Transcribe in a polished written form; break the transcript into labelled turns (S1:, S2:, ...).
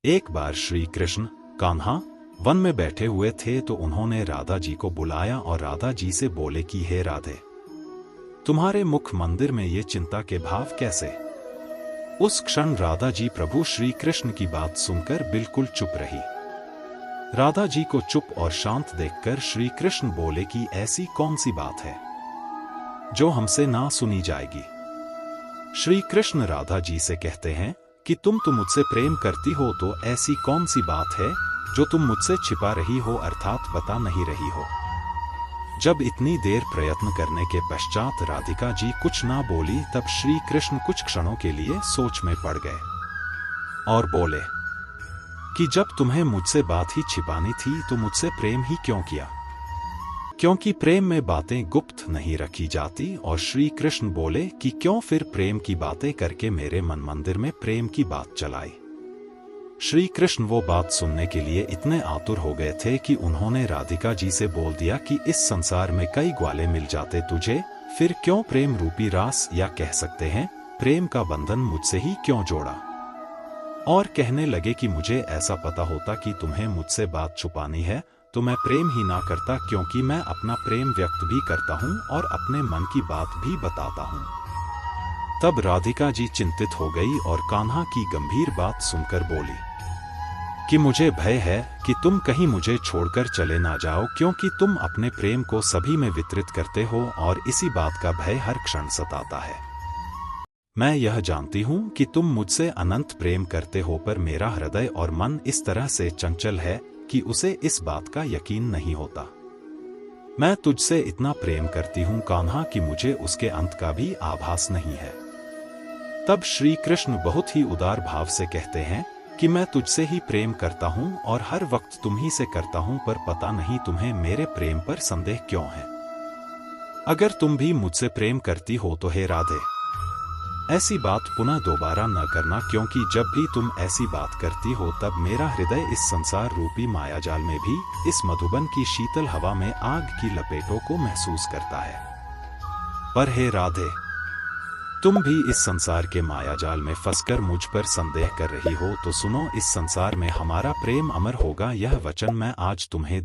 S1: एक बार श्री कृष्ण कान्हा वन में बैठे हुए थे तो उन्होंने राधा जी को बुलाया और राधा जी से बोले कि हे राधे, तुम्हारे मुख मंदिर में ये चिंता के भाव कैसे? उस क्षण राधा जी प्रभु श्री कृष्ण की बात सुनकर बिल्कुल चुप रही। राधा जी को चुप और शांत देखकर श्री कृष्ण बोले कि ऐसी कौन सी बात है जो हमसे ना सुनी जाएगी? श्री कृष्ण राधा जी से कहते हैं कि तुम तो मुझसे प्रेम करती हो, तो ऐसी कौन सी बात है जो तुम मुझसे छिपा रही हो, अर्थात बता नहीं रही हो? जब इतनी देर प्रयत्न करने के पश्चात राधिका जी कुछ ना बोली, तब श्री कृष्ण कुछ क्षणों के लिए सोच में पड़ गए और बोले कि जब तुम्हें मुझसे बात ही छिपानी थी तो मुझसे प्रेम ही क्यों किया? क्योंकि प्रेम में बातें गुप्त नहीं रखी जाती। और श्री कृष्ण बोले कि क्यों फिर प्रेम की बातें करके मेरे मन मंदिर में प्रेम की बात चलाई? श्री कृष्ण वो बात सुनने के लिए इतने आतुर हो गए थे कि उन्होंने राधिका जी से बोल दिया कि इस संसार में कई ग्वाले मिल जाते तुझे, फिर क्यों प्रेम रूपी रास, या कह सकते हैं प्रेम का बंधन मुझसे ही क्यों जोड़ा? और कहने लगे कि मुझे ऐसा पता होता कि तुम्हें मुझसे बात छुपानी है तो मैं प्रेम ही ना करता, क्योंकि मैं अपना प्रेम व्यक्त भी करता हूँ और अपने मन की बात भी बताता हूँ। तब राधिका जी चिंतित हो गई और कान्हा की गंभीर बात सुनकर बोली कि मुझे भय है कि तुम कहीं मुझे छोड़कर चले ना जाओ, क्योंकि तुम अपने प्रेम को सभी में वितरित करते हो और इसी बात का भय हर क्षण सताता है। मैं यह जानती हूँ कि तुम मुझसे अनंत प्रेम करते हो, पर मेरा हृदय और मन इस तरह से चंचल है कि उसे इस बात का यकीन नहीं होता। मैं तुझसे इतना प्रेम करती हूँ कान्हा कि मुझे उसके अंत का भी आभास नहीं है। तब श्री कृष्ण बहुत ही उदार भाव से कहते हैं कि मैं तुझसे ही प्रेम करता हूँ और हर वक्त तुम ही से करता हूँ, पर पता नहीं तुम्हें मेरे प्रेम पर संदेह क्यों है। अगर तुम भी मुझसे प्रेम करती हो तो हे राधे, ऐसी बात पुनः दोबारा न करना, क्योंकि जब भी तुम ऐसी बात करती हो तब मेरा हृदय इस संसार रूपी मायाजाल में भी इस मधुबन की शीतल हवा में आग की लपेटों को महसूस करता है। पर हे राधे, तुम भी इस संसार के मायाजाल में फंसकर मुझ पर संदेह कर रही हो, तो सुनो, इस संसार में हमारा प्रेम अमर होगा, यह वचन मैं आज तुम्हें